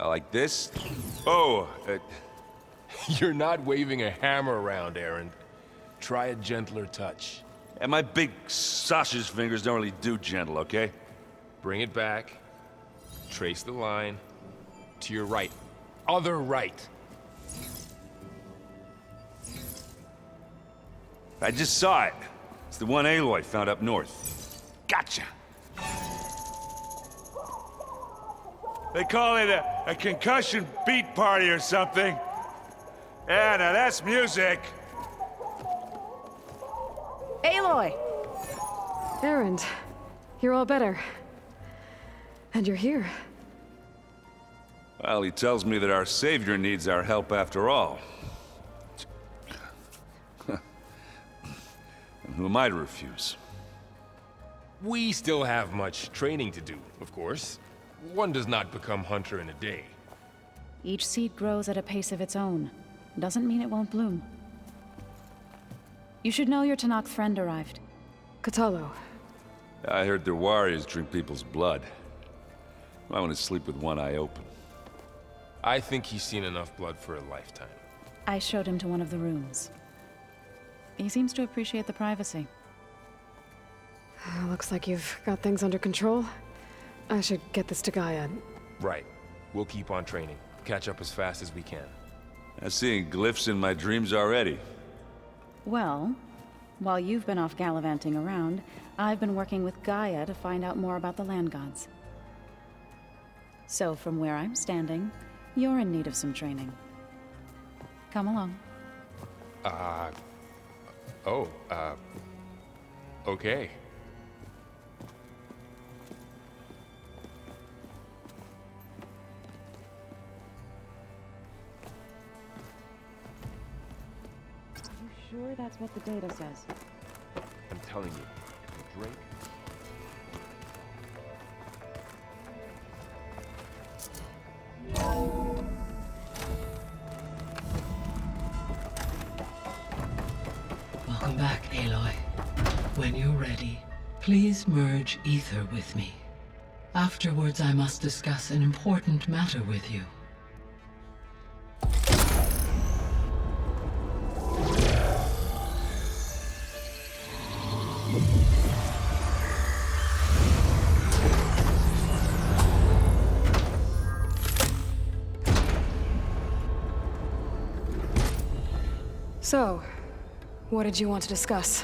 Like this? Oh, You're not waving a hammer around, Aaron. Try a gentler touch. and my big sausage fingers don't really do gentle, okay? Bring it back. Trace the line. To your right. Other right. I just saw it. It's the one Aloy found up north. Gotcha! They call it a concussion beat party or something. Yeah, now that's music. Aloy! Aaron, you're all better. And you're here. Well, he tells me that our savior needs our help after all. And who am I to refuse? We still have much training to do, of course. One does not become hunter in a day. Each seed grows at a pace of its own. Doesn't mean it won't bloom. You should know your Tanakh friend arrived. Cradle. I heard their warriors drink people's blood. I want to sleep with one eye open. I think he's seen enough blood for a lifetime. I showed him to one of the rooms. He seems to appreciate the privacy. Looks like you've got things under control. I should get this to Gaia. Right. We'll keep on training. Catch up as fast as we can. I'm seeing glyphs in my dreams already. Well, while you've been off gallivanting around, I've been working with Gaia to find out more about the land gods. So from where I'm standing, you're in need of some training. Come along. Okay. Sure that's what the data says? I'm telling you, the drink. Welcome back, Aloy. When you're ready, please merge Aether with me. Afterwards, I must discuss an important matter with you. So, what did you want to discuss?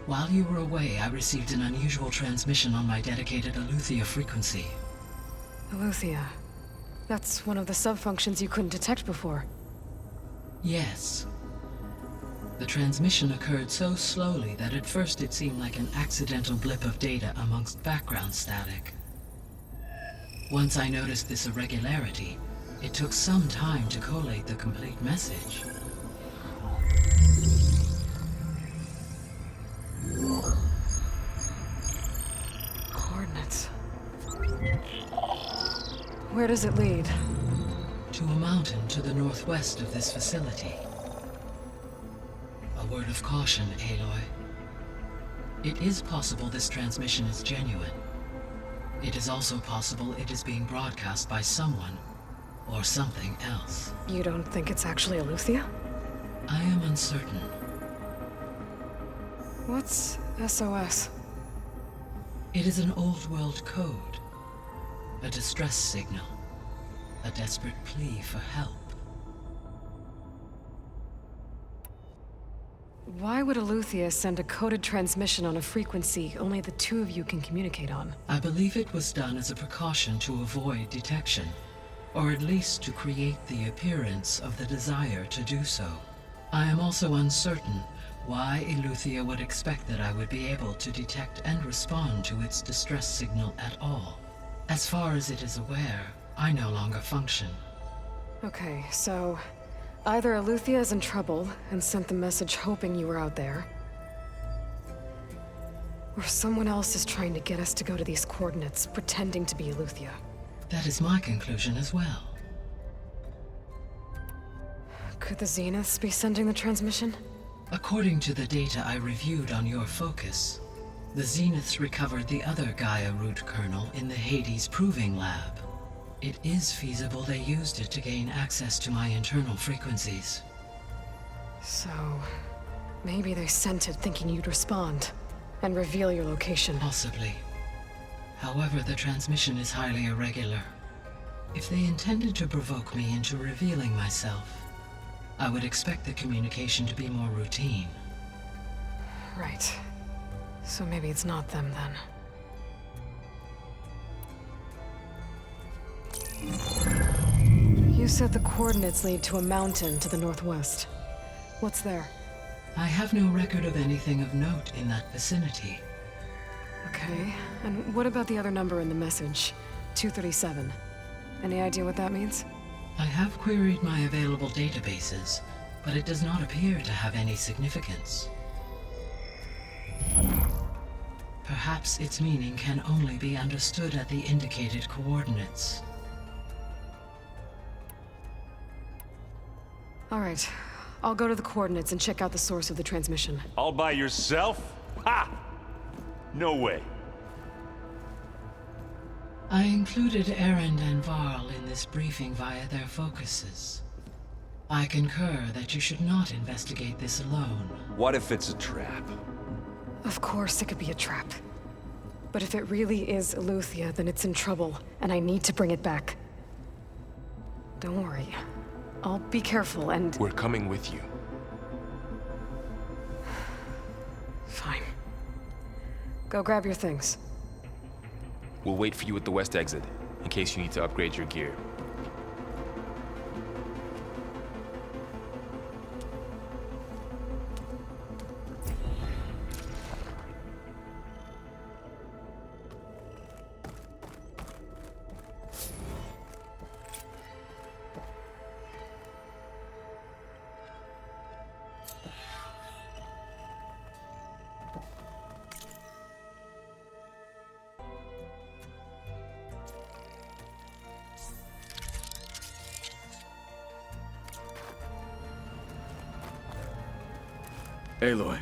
While you were away, I received an unusual transmission on my dedicated AETHER frequency. AETHER. That's one of the sub-functions you couldn't detect before. Yes. The transmission occurred so slowly that at first it seemed like an accidental blip of data amongst background static. Once I noticed this irregularity, it took some time to collate the complete message. Coordinates. Where does it lead? To a mountain to the northwest of this facility. A word of caution, Aloy. It is possible this transmission is genuine. It is also possible it is being broadcast by someone or something else. You don't think it's actually AETHER? I am uncertain. What's SOS? It is an old-world code. A distress signal. A desperate plea for help. Why would AETHER send a coded transmission on a frequency only the two of you can communicate on? I believe it was done as a precaution to avoid detection, or at least to create the appearance of the desire to do so. I am also uncertain why AETHER would expect that I would be able to detect and respond to its distress signal at all. As far as it is aware, I no longer function. Okay, so either AETHER is in trouble and sent the message hoping you were out there, or someone else is trying to get us to go to these coordinates, pretending to be AETHER. That is my conclusion as well. Could the Zeniths be sending the transmission? According to the data I reviewed on your focus, the Zeniths recovered the other Gaia root kernel in the Hades Proving Lab. it is feasible they used it to gain access to my internal frequencies. So, maybe they sent it thinking you'd respond and reveal your location. Possibly. However, the transmission is highly irregular. If they intended to provoke me into revealing myself, I would expect the communication to be more routine. Right. So maybe it's not them then. You said the coordinates lead to a mountain to the northwest. What's there? I have no record of anything of note in that vicinity. Okay, and what about the other number in the message? 237. Any idea what that means? I have queried my available databases, but it does not appear to have any significance. Perhaps its meaning can only be understood at the indicated coordinates. All right, I'll go to the coordinates and check out the source of the transmission. All by yourself? Ha! No way. I included Erend and Varl in this briefing via their focuses. I concur that you should not investigate this alone. What if it's a trap? Of course it could be a trap. But if it really is Eleuthia, then it's in trouble, and I need to bring it back. Don't worry. I'll be careful and... We're coming with you. Fine. Go grab your things. We'll wait for you at the west exit, in case you need to upgrade your gear. Aloy.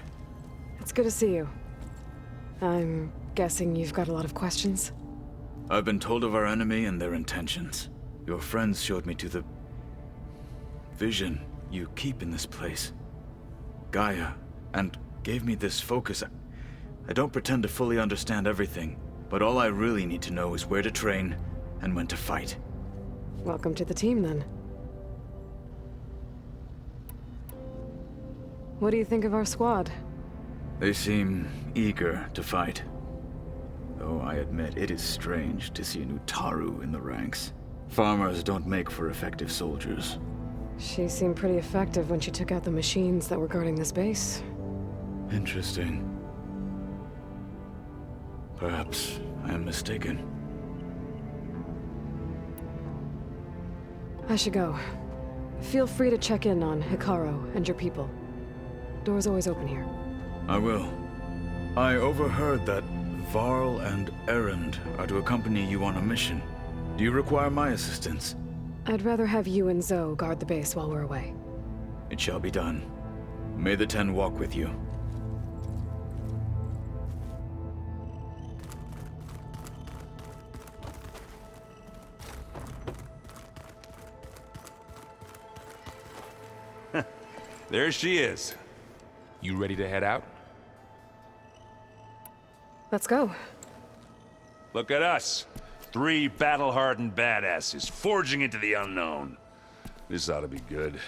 It's good to see you. I'm guessing you've got a lot of questions? I've been told of our enemy and their intentions. Your friends showed me to the... vision you keep in this place. Gaia, and gave me this focus. I don't pretend to fully understand everything, but all I really need to know is where to train and when to fight. Welcome to the team, then. What do you think of our squad? They seem eager to fight. Though I admit it is strange to see a new Taru in the ranks. Farmers don't make for effective soldiers. She seemed pretty effective when she took out the machines that were guarding this base. Interesting. Perhaps I am mistaken. I should go. Feel free to check in on Hikaru and your people. Door's always open here. I will. I overheard that Varl and Erend are to accompany you on a mission. Do you require my assistance? I'd rather have you and Zoe guard the base while we're away. It shall be done. May the Ten walk with you. There she is. You ready to head out? Let's go. Look at us. 3 battle-hardened badasses forging into the unknown. This ought to be good.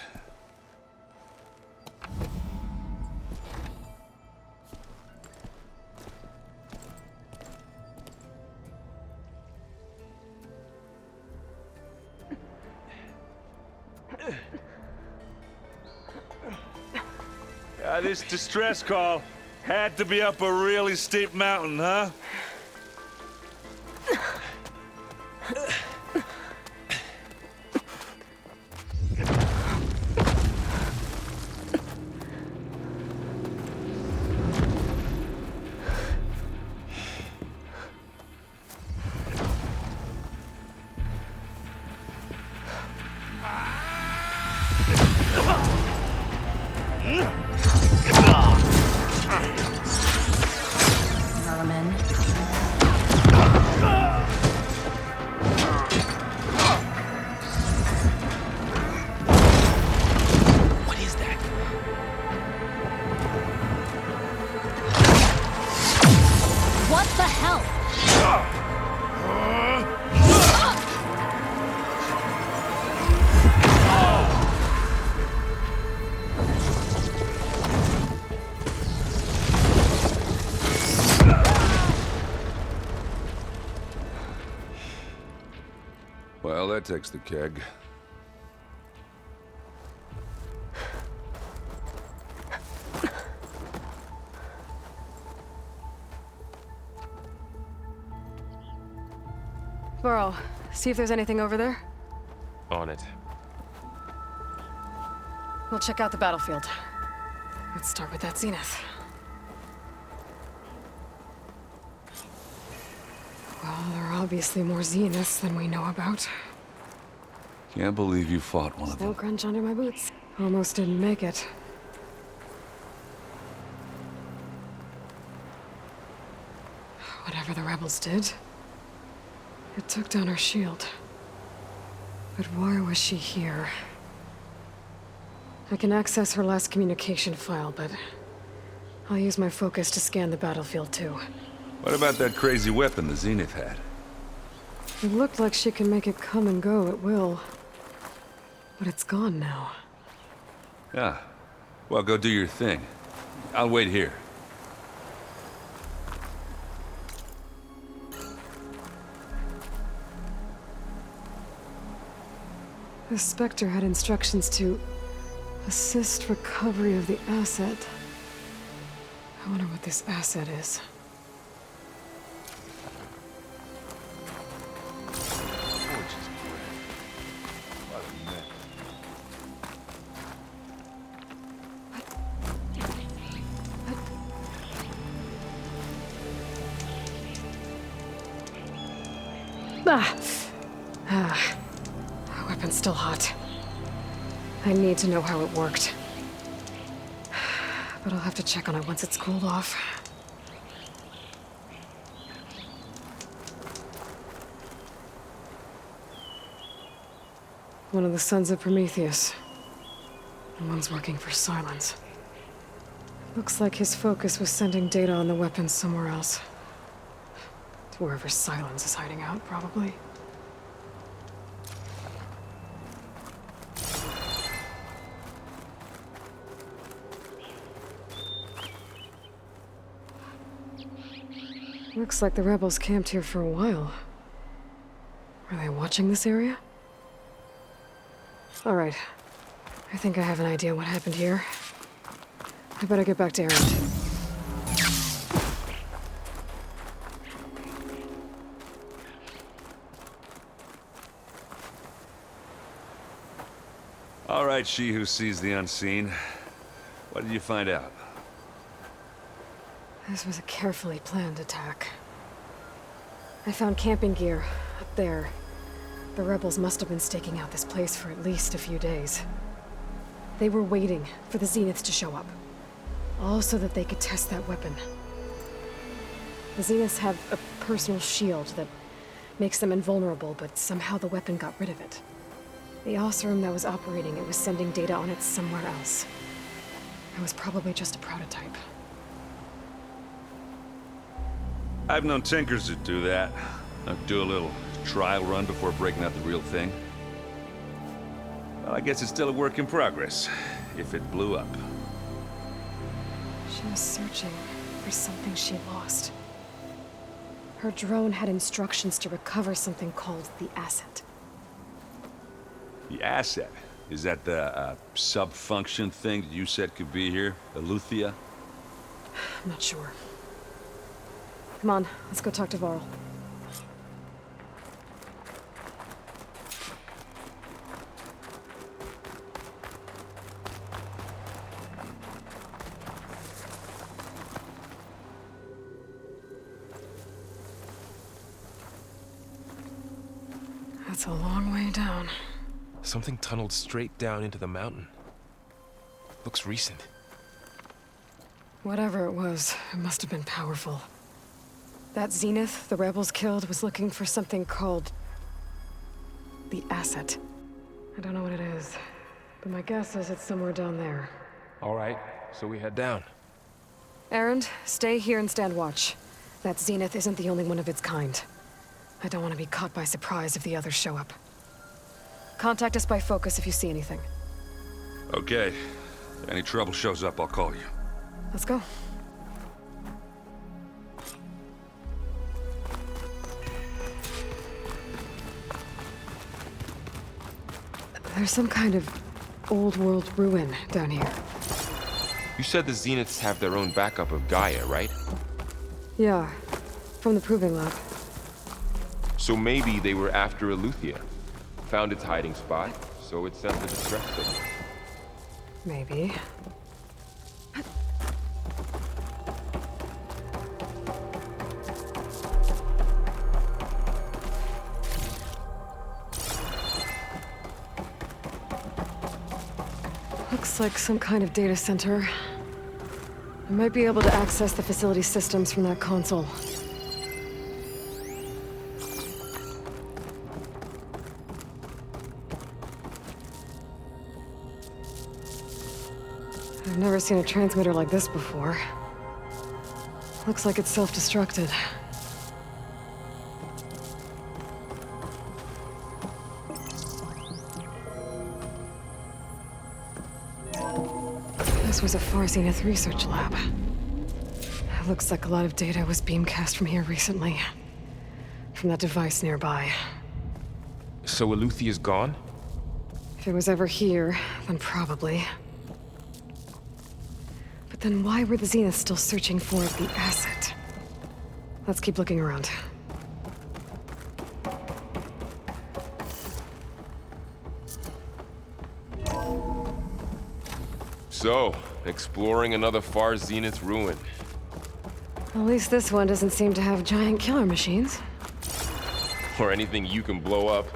This distress call had to be up a really steep mountain, huh? Vermin. Well, that takes the keg. Burrow, see if there's anything over there. On it. We'll check out the battlefield. Let's start with that Zenith. Well, there are obviously more Zeniths than we know about. Can't believe you fought one of No them. crunch under my boots. Almost didn't make it. Whatever the rebels did, it took down her shield. But why was she here? I can access her last communication file, but I'll use my focus to scan the battlefield too. What about that crazy weapon the Zenith had? It looked like she can make it come and go at will. But it's gone now. Ah. Well, go do your thing. I'll wait here. The Spectre had instructions to assist recovery of the asset. I wonder what this asset is. The weapon's still hot. I need to know how it worked. But I'll have to check on it once it's cooled off. One of the sons of Prometheus. And one's working for Silence. Looks like his focus was sending data on the weapon somewhere else. To wherever Silence is hiding out, probably. Looks like the rebels camped here for a while. Are they watching this area? All right. I think I have an idea what happened here. I better get back to Erend. All right, she who sees the unseen. What did you find out? This was a carefully planned attack. I found camping gear up there. The rebels must have been staking out this place for at least a few days. They were waiting for the Zeniths to show up. All so that they could test that weapon. The Zeniths have a personal shield that makes them invulnerable, but somehow the weapon got rid of it. The Oseram that was operating it was sending data on it somewhere else. It was probably just a prototype. I've known tinkers who do that. Do a little trial run before breaking out the real thing. Well, I guess it's still a work in progress, if it blew up. She was searching for something she lost. Her drone had instructions to recover something called the asset. The asset? Is that the sub-function thing that you said could be here? AETHER? I'm not sure. Come on, let's go talk to Varl. That's a long way down. Something tunneled straight down into the mountain. Looks recent. Whatever it was, it must have been powerful. That Zenith the rebels killed was looking for something called the asset. I don't know what it is, but my guess is it's somewhere down there. All right, so we head down. Erend, stay here and stand watch. That Zenith isn't the only one of its kind. I don't want to be caught by surprise if the others show up. Contact us by focus if you see anything. Okay. If any trouble shows up, I'll call you. Let's go. There's some kind of old world ruin down here. You said the Zeniths have their own backup of Gaia, right? Yeah, from the proving lab. So maybe they were after Eleuthia. Found its hiding spot, so it sent the distress signal. Maybe. Looks like some kind of data center. I might be able to access the facility systems from that console. I've never seen a transmitter like this before. Looks like it's self-destructed. This was a Far Zenith research lab. It looks like a lot of data was beamcast from here recently. From that device nearby. So Eleuthia's gone? If it was ever here, then probably. But then why were the Zeniths still searching for the asset? Let's keep looking around. So, exploring another Far Zenith ruin. At least this one doesn't seem to have giant killer machines. Or anything you can blow up.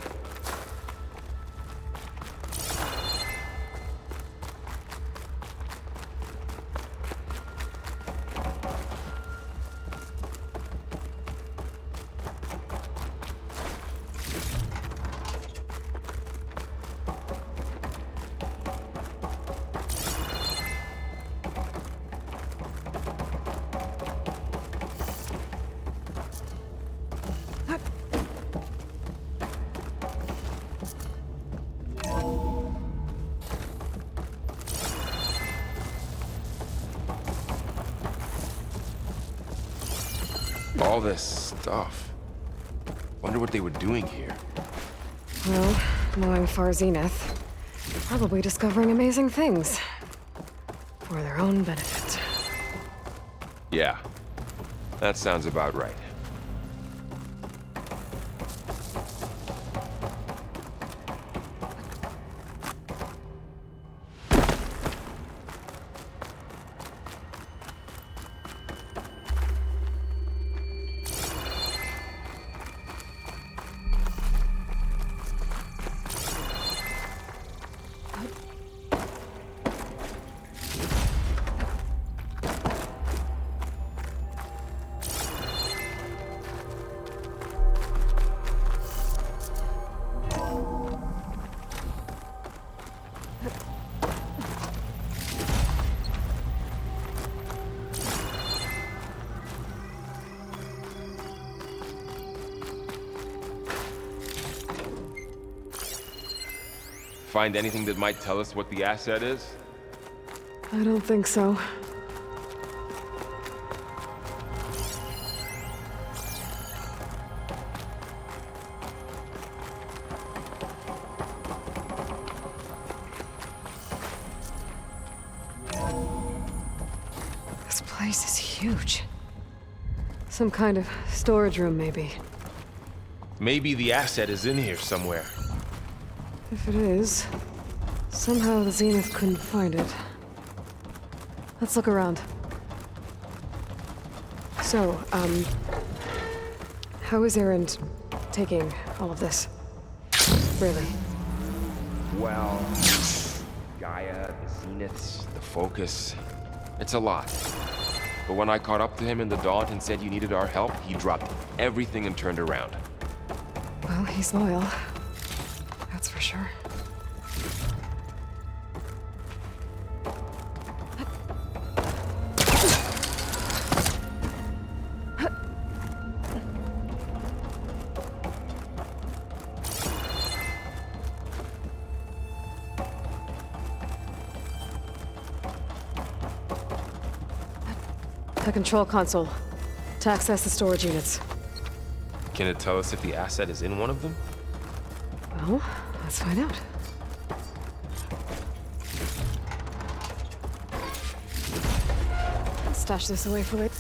All this stuff. Wonder what they were doing here. Well, knowing Far Zenith, probably discovering amazing things. For their own benefit. Yeah, that sounds about right. Find anything that might tell us what the asset is? I don't think so. This place is huge. Some kind of storage room, maybe. Maybe the asset is in here somewhere. If it is, somehow the Zenith couldn't find it. Let's look around. So, how is Erend taking all of this? Really? Well, Gaia, the Zeniths, the Focus. It's a lot. But when I caught up to him in the Daunt and said you needed our help, he dropped everything and turned around. Well, he's loyal. That's for sure. The control console. To access the storage units. Can it tell us if the asset is in one of them? Well, let's find out. stash this away for it.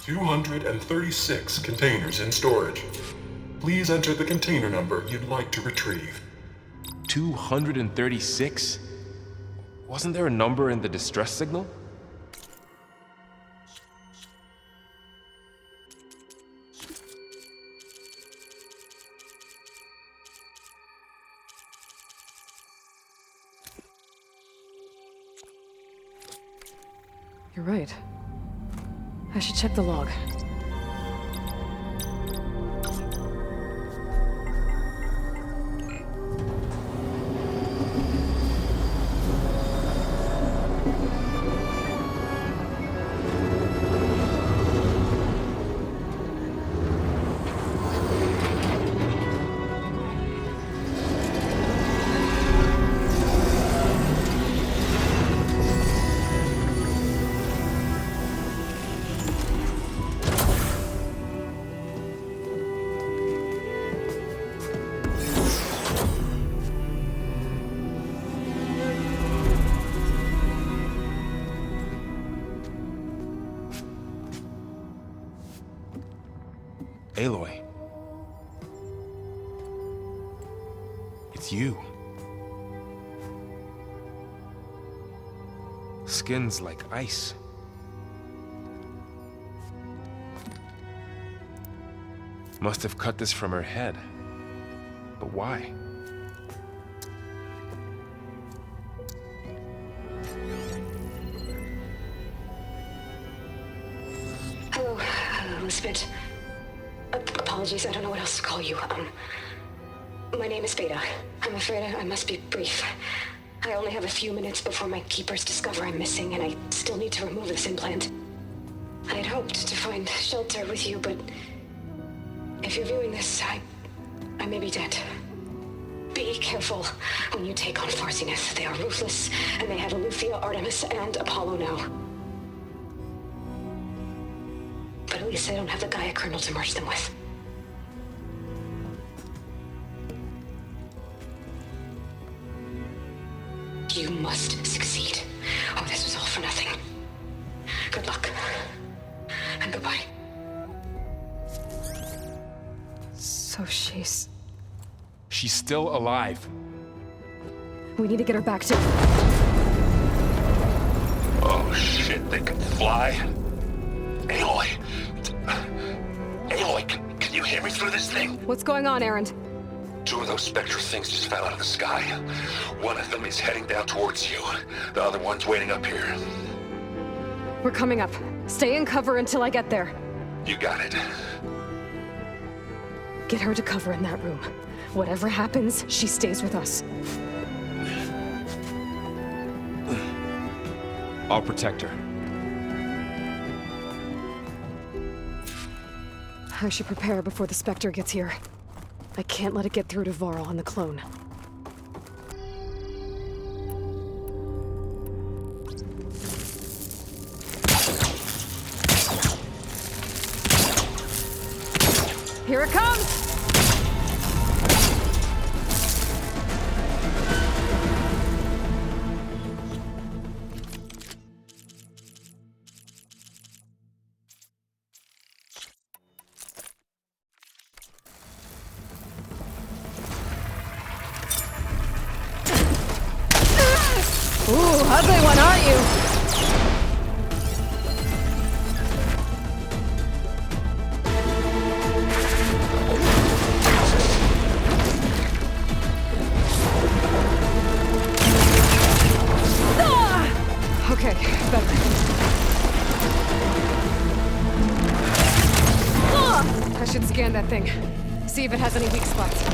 $236 containers in storage. Please enter the container number you'd like to retrieve. 236? Wasn't there a number in the distress signal? You're right. I should check the log. Aloy. It's you. Skin's like ice. Must have cut this from her head. But why? Hello, Spit. Apologies, I don't know what else to call you. My name is Beta. I'm afraid I must be brief. I only have a few minutes before my keepers discover I'm missing, and I still need to remove this implant. I had hoped to find shelter with you, but if you're viewing this, I may be dead. Be careful when you take on Far Zenith. They are ruthless, and they have Eleuthia, Artemis, and Apollo now. But at least they don't have the Gaia kernel to merge them with. You must succeed, or this was all for nothing. Good luck. And goodbye. So she's still alive. We need to get her back to... Oh shit, they can fly? Aloy! Aloy, can you hear me through this thing? What's going on, Erend? 2 of those spectral things just fell out of the sky. One of them is heading down towards you. The other one's waiting up here. We're coming up. Stay in cover until I get there. You got it. Get her to cover in that room. Whatever happens, she stays with us. I'll protect her. I should prepare before the Spectre gets here. I can't let it get through to Varl and the clone. Here it comes! Ooh, ugly one, aren't you? Ah! Okay, better. Ah! I should scan that thing. See if it has any weak spots.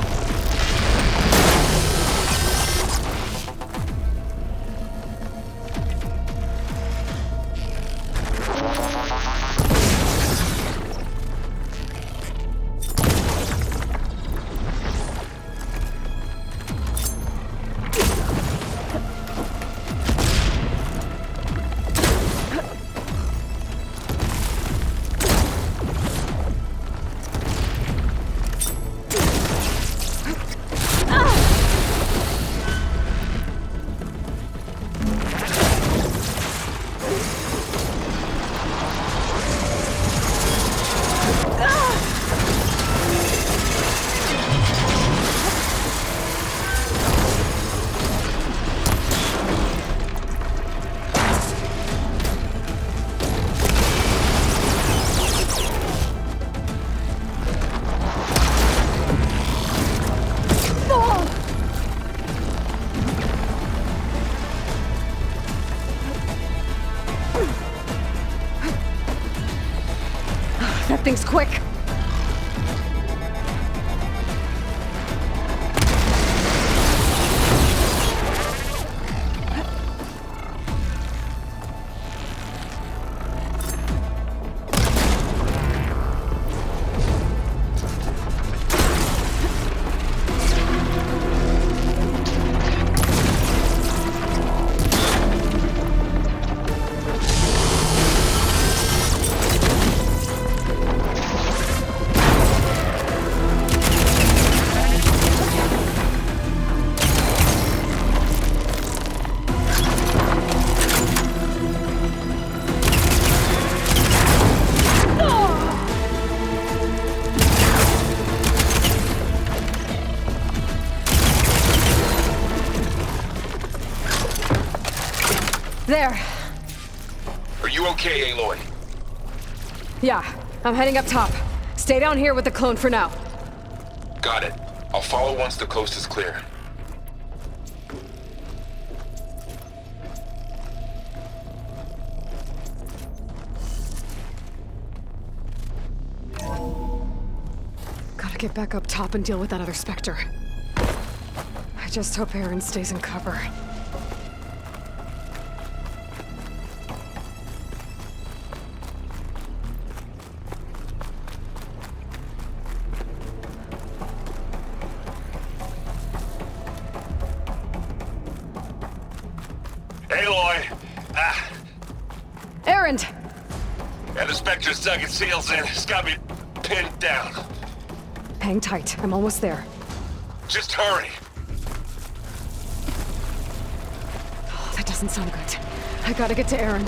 things quick! There. Are you okay, Aloy? Yeah, I'm heading up top. Stay down here with the clone for now. Got it. I'll follow once the coast is clear. Gotta get back up top and deal with that other Spectre. I just hope Aaron stays in cover. Aloy! Ah, Aaron! and the Spectre's dug its heels in. It's got me pinned down. Hang tight, I'm almost there. Just hurry. Oh, that doesn't sound good. I gotta get to Aaron.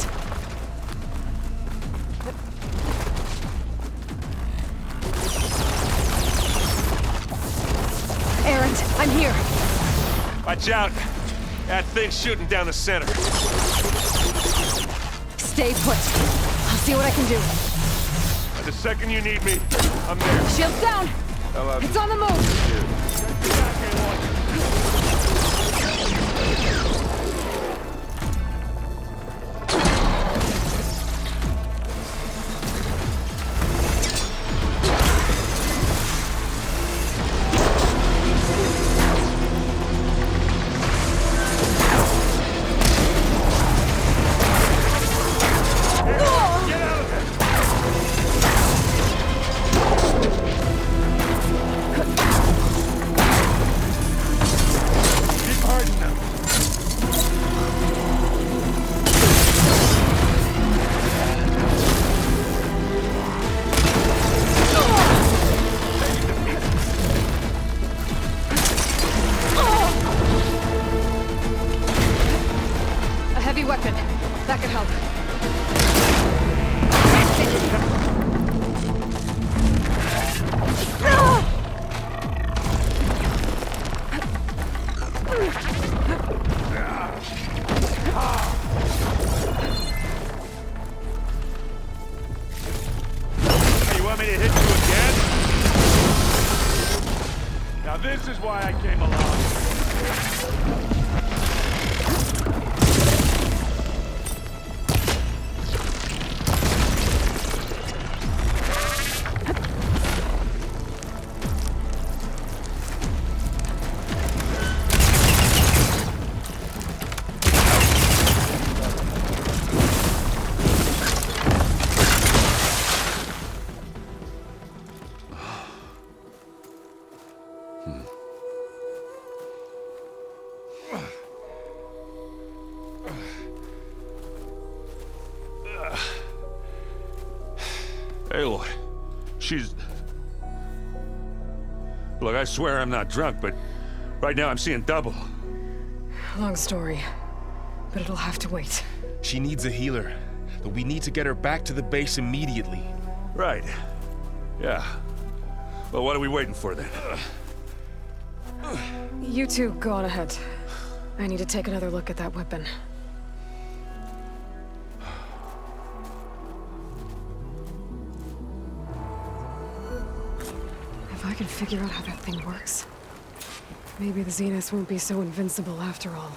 Aaron, I'm here. Watch out. That thing's shooting down the center. Stay put. I'll see what I can do. The second you need me, I'm there. Shields down! It's on the move! Weapon. That could help. You want me to hit you again? Now this is why I came along. Aloy, she's... Look, I swear I'm not drunk, but right now I'm seeing double. Long story, but it'll have to wait. She needs a healer, but we need to get her back to the base immediately. Right. Yeah. Well, what are we waiting for then? You two go on ahead. I need to take another look at that weapon. If I can figure out how that thing works, maybe the Zeniths won't be so invincible after all.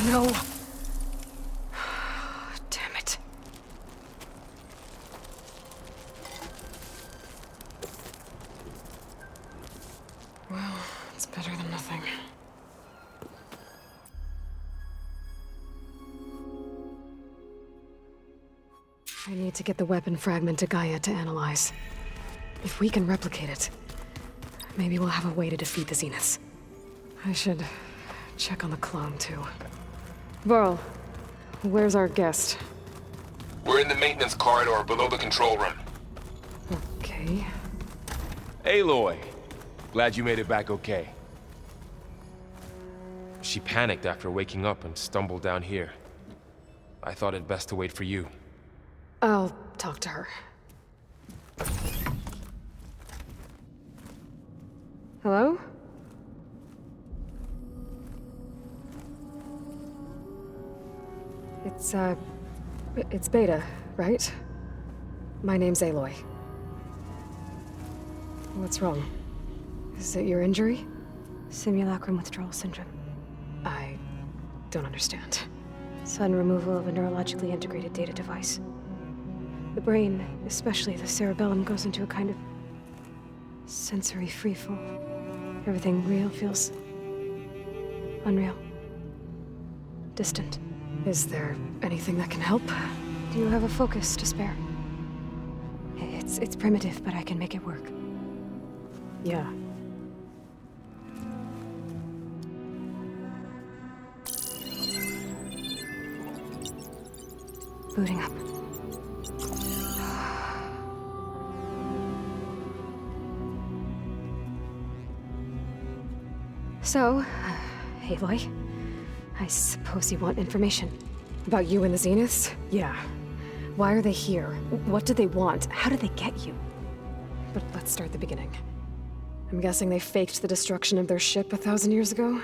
no. Damn it. Well, it's better than nothing. I need to get the weapon fragment to Gaia to analyze. If we can replicate it, maybe we'll have a way to defeat the Zeniths. I should check on the clone, too. Varl, where's our guest? We're in the maintenance corridor below the control room. Okay. Aloy! Glad you made it back okay. She panicked after waking up and stumbled down here. I thought it best to wait for you. I'll talk to her. Hello? It's Beta, right? My name's Aloy. What's wrong? Is it your injury? Simulacrum withdrawal syndrome. I don't understand. Sudden removal of a neurologically integrated data device. The brain, especially the cerebellum, goes into a kind of sensory freefall. Everything real feels unreal. Distant. Is there anything that can help? Do you have a focus to spare? It's primitive, but I can make it work. Yeah. Booting up. So, Aloy, I suppose you want information. About you and the Zeniths? Yeah. Why are they here? What do they want? How did they get you? But let's start at the beginning. I'm guessing they faked the destruction of their ship 1,000 years ago?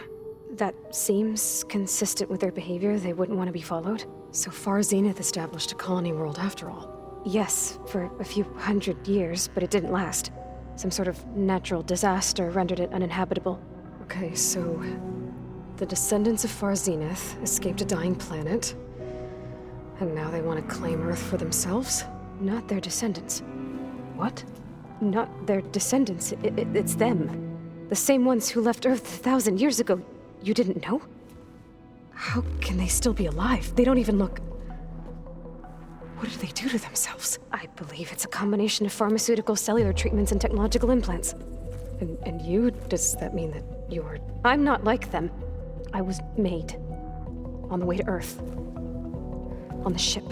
That seems consistent with their behavior. They wouldn't want to be followed. So far, Zenith established a colony world after all. Yes, for a few hundred years, but it didn't last. Some sort of natural disaster rendered it uninhabitable. Okay, so the descendants of Far Zenith escaped a dying planet, and now they want to claim Earth for themselves? Not their descendants. What? Not their descendants. It's them. The same ones who left Earth 1,000 years ago. You didn't know? How can they still be alive? They don't even look... What did they do to themselves? I believe it's a combination of pharmaceutical, cellular treatments, and technological implants. And you? Does that mean that you're... I'm not like them. I was made. On the way to Earth. On the ship.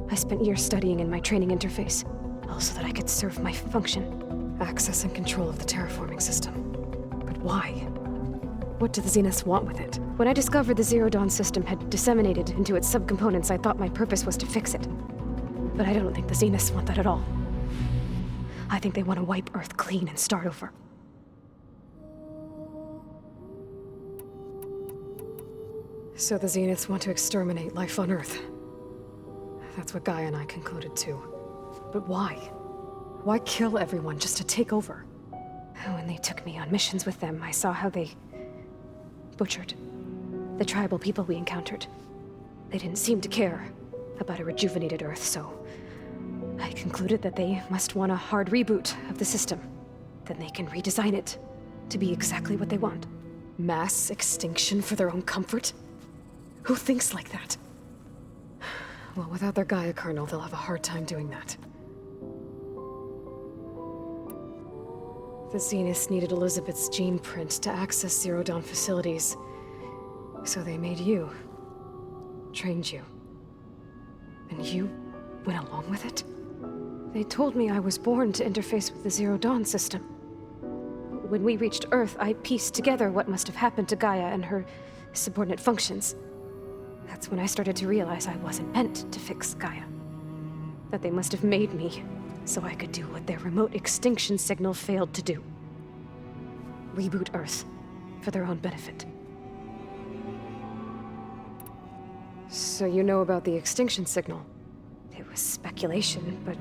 I spent years studying in my training interface, all so that I could serve my function. Access and control of the terraforming system. But why? What do the Zeniths want with it? When I discovered the Zero Dawn system had disseminated into its subcomponents, I thought my purpose was to fix it. But I don't think the Zeniths want that at all. I think they want to wipe Earth clean and start over. So the Zeniths want to exterminate life on Earth. That's what Gaia and I concluded too. But why? Why kill everyone just to take over? When they took me on missions with them, I saw how they butchered the tribal people we encountered. They didn't seem to care about a rejuvenated Earth, so I concluded that they must want a hard reboot of the system. Then they can redesign it to be exactly what they want. Mass extinction for their own comfort? Who thinks like that? Well, without their Gaia kernel, they'll have a hard time doing that. The Zeniths needed Elizabeth's gene print to access Zero Dawn facilities. So they made you. Trained you. And you went along with it? They told me I was born to interface with the Zero Dawn system. When we reached Earth, I pieced together what must have happened to Gaia and her subordinate functions. That's when I started to realize I wasn't meant to fix Gaia. That they must have made me so I could do what their remote extinction signal failed to do. Reboot Earth for their own benefit. So you know about the extinction signal? It was speculation, but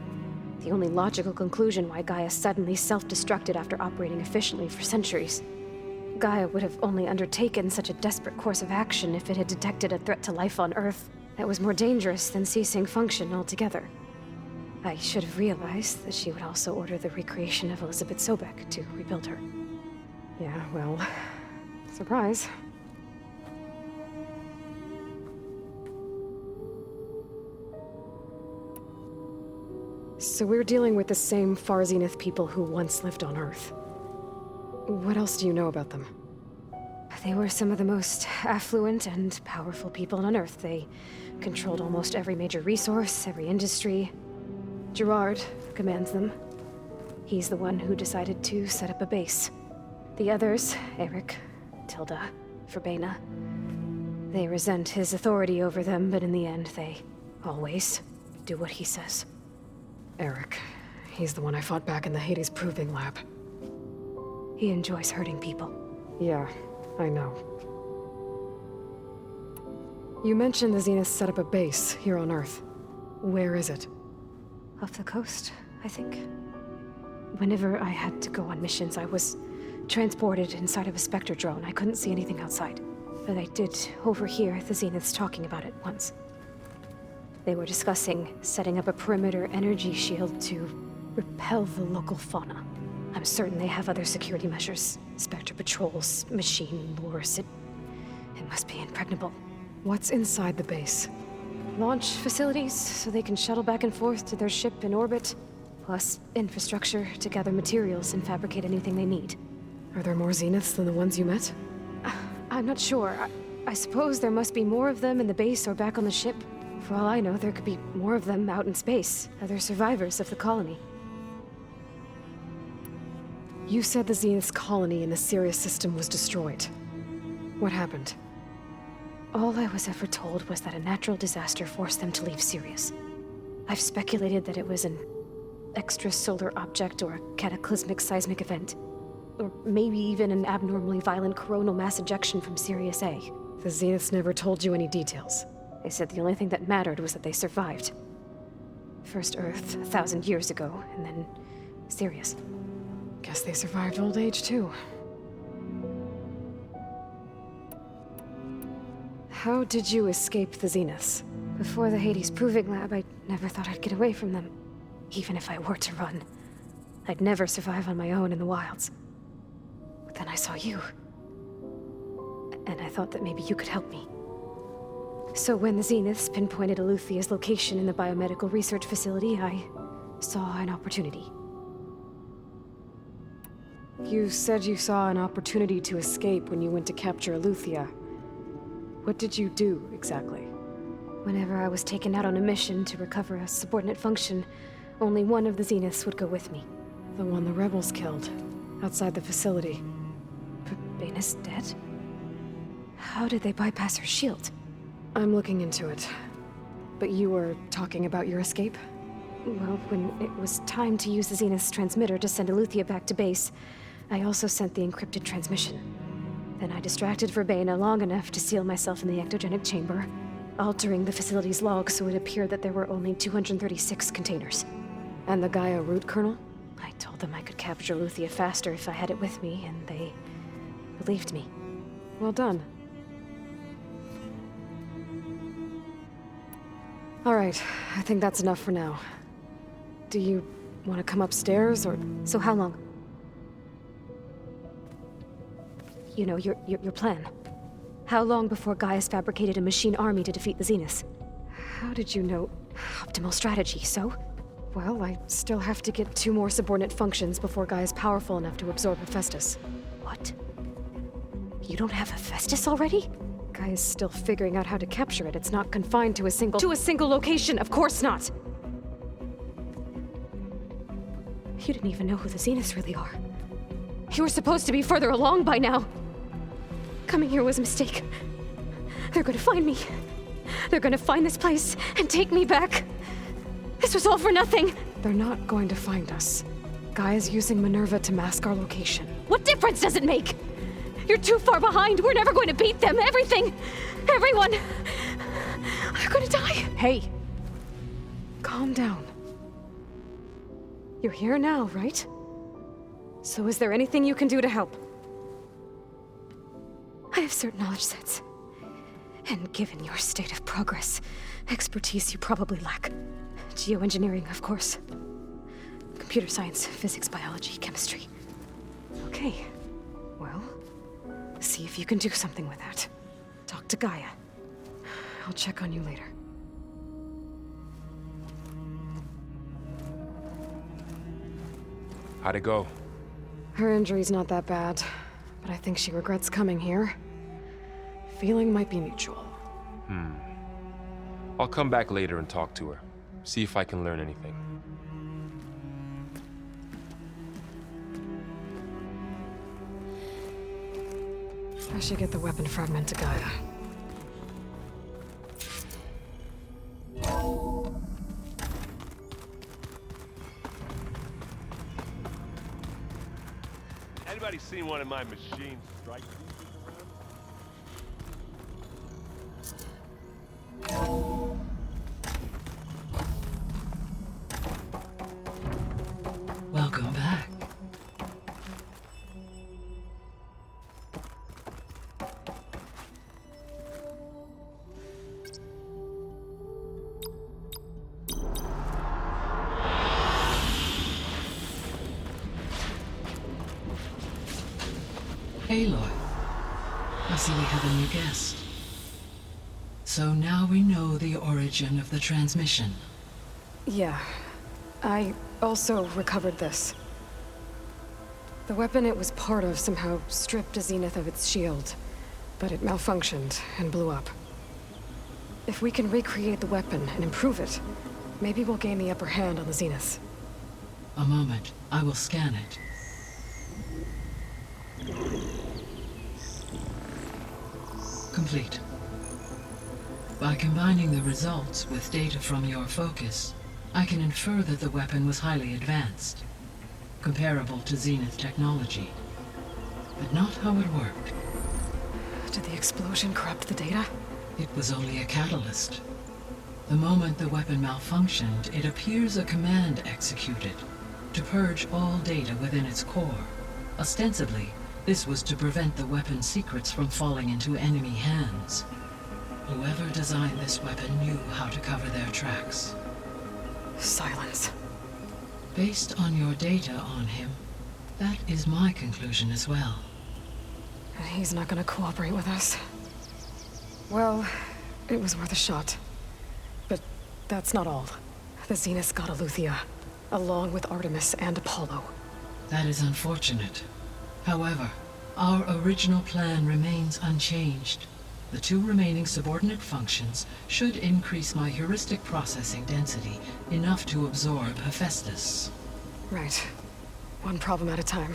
the only logical conclusion why Gaia suddenly self-destructed after operating efficiently for centuries. Gaia would have only undertaken such a desperate course of action if it had detected a threat to life on Earth that was more dangerous than ceasing function altogether. I should have realized that she would also order the recreation of Elizabeth Sobek to rebuild her. Yeah, well, surprise. So we're dealing with the same Far Zenith people who once lived on Earth. What else do you know about them? They were some of the most affluent and powerful people on Earth. They controlled almost every major resource, every industry. Gerard commands them. He's the one who decided to set up a base. The others, Eric, Tilda, Verbena, they resent his authority over them, but in the end, they always do what he says. Eric. He's the one I fought back in the Hades Proving Lab. He enjoys hurting people. Yeah, I know. You mentioned the Zenith set up a base here on Earth. Where is it? Off the coast, I think. Whenever I had to go on missions, I was transported inside of a Spectre drone. I couldn't see anything outside. But I did overhear the Zeniths talking about it once. They were discussing setting up a perimeter energy shield to repel the local fauna. I'm certain they have other security measures. Spectre patrols, machine wars. It must be impregnable. What's inside the base? Launch facilities, so they can shuttle back and forth to their ship in orbit. Plus infrastructure to gather materials and fabricate anything they need. Are there more Zeniths than the ones you met? I'm not sure. I suppose there must be more of them in the base or back on the ship. For all I know, there could be more of them out in space. Other survivors of the colony. You said the Zenith's colony in the Sirius system was destroyed. What happened? All I was ever told was that a natural disaster forced them to leave Sirius. I've speculated that it was an extrasolar object or a cataclysmic seismic event. Or maybe even an abnormally violent coronal mass ejection from Sirius A. The Zeniths never told you any details. They said the only thing that mattered was that they survived. First Earth, 1,000 years ago, and then Sirius. Guess they survived old age, too. How did you escape the Zeniths? Before the Hades Proving Lab, I never thought I'd get away from them. Even if I were to run. I'd never survive on my own in the wilds. But then I saw you. And I thought that maybe you could help me. So when the Zeniths pinpointed Eluthia's location in the biomedical research facility, I saw an opportunity. You said you saw an opportunity to escape when you went to capture Eluthia. What did you do, exactly? Whenever I was taken out on a mission to recover a subordinate function, only one of the Zeniths would go with me. The one the rebels killed, outside the facility. Verbena's dead? How did they bypass her shield? I'm looking into it. But you were talking about your escape? Well, when it was time to use the Zenith's transmitter to send Eluthia back to base, I also sent the encrypted transmission. Then I distracted Verbena long enough to seal myself in the ectogenic chamber, altering the facility's log so it appeared that there were only 236 containers. And the Gaia root kernel? I told them I could capture Eluthia faster if I had it with me, and they believed me. Well done. All right, I think that's enough for now. Do you want to come upstairs, or... So how long? You know, your plan. How long before Gaia's fabricated a machine army to defeat the Zeniths? How did you know? Optimal strategy, so? Well, I still have to get 2 more subordinate functions before Gaia's powerful enough to absorb Hephaestus. What? You don't have Hephaestus already? Gaia's still figuring out how to capture it. It's not confined to a single... To a single location, of course not! You didn't even know who the Zeniths really are. You were supposed to be further along by now. Coming here was a mistake. They're gonna find me. They're gonna find this place and take me back. This was all for nothing. They're not going to find us. Gaia's using Minerva to mask our location. What difference does it make? You're too far behind. We're never going to beat them. Everything. Everyone. They're gonna die. Hey. Calm down. You're here now, right? So is there anything you can do to help? have certain knowledge sets. And given your state of progress, expertise you probably lack. Geoengineering, of course. Computer science, physics, biology, chemistry. Okay. Well, see if you can do something with that. Talk to Gaia. I'll check on you later. How'd it go? Her injury's not that bad, but I think she regrets coming here. Feeling might be mutual. I'll come back later and talk to her. See if I can learn anything. I should get the weapon fragment to Gaia. Anybody seen one of my machine strike pieces around? Welcome back. Aloy, I see we have a new guest. So now we know the origin of the transmission. Yeah. I also recovered this. The weapon it was part of somehow stripped Zenith of its shield, but it malfunctioned and blew up. If we can recreate the weapon and improve it, maybe we'll gain the upper hand on the Zeniths. A moment, I will scan it. Complete. By combining the results with data from your focus, I can infer that the weapon was highly advanced, comparable to Zenith technology, but not how it worked. Did the explosion corrupt the data? It was only a catalyst. The moment the weapon malfunctioned, it appears a command executed to purge all data within its core. Ostensibly, this was to prevent the weapon's secrets from falling into enemy hands. Whoever designed this weapon knew how to cover their tracks. Silence. Based on your data on him, that is my conclusion as well. He's not gonna cooperate with us. Well, it was worth a shot. But that's not all. The Zeniths got AETHER, along with Artemis and Apollo. That is unfortunate. However, our original plan remains unchanged. The two remaining subordinate functions should increase my heuristic processing density enough to absorb Hephaestus. Right. One problem at a time.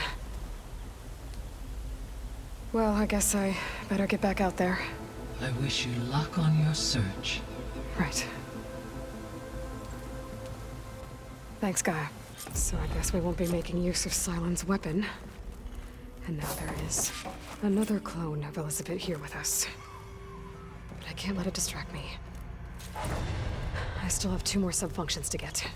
Well, I guess I better get back out there. I wish you luck on your search. Right. Thanks, Gaia. So I guess we won't be making use of Sylens' weapon. And now there is another clone of Elizabeth here with us. But I can't let it distract me. I still have 2 more sub-functions to get.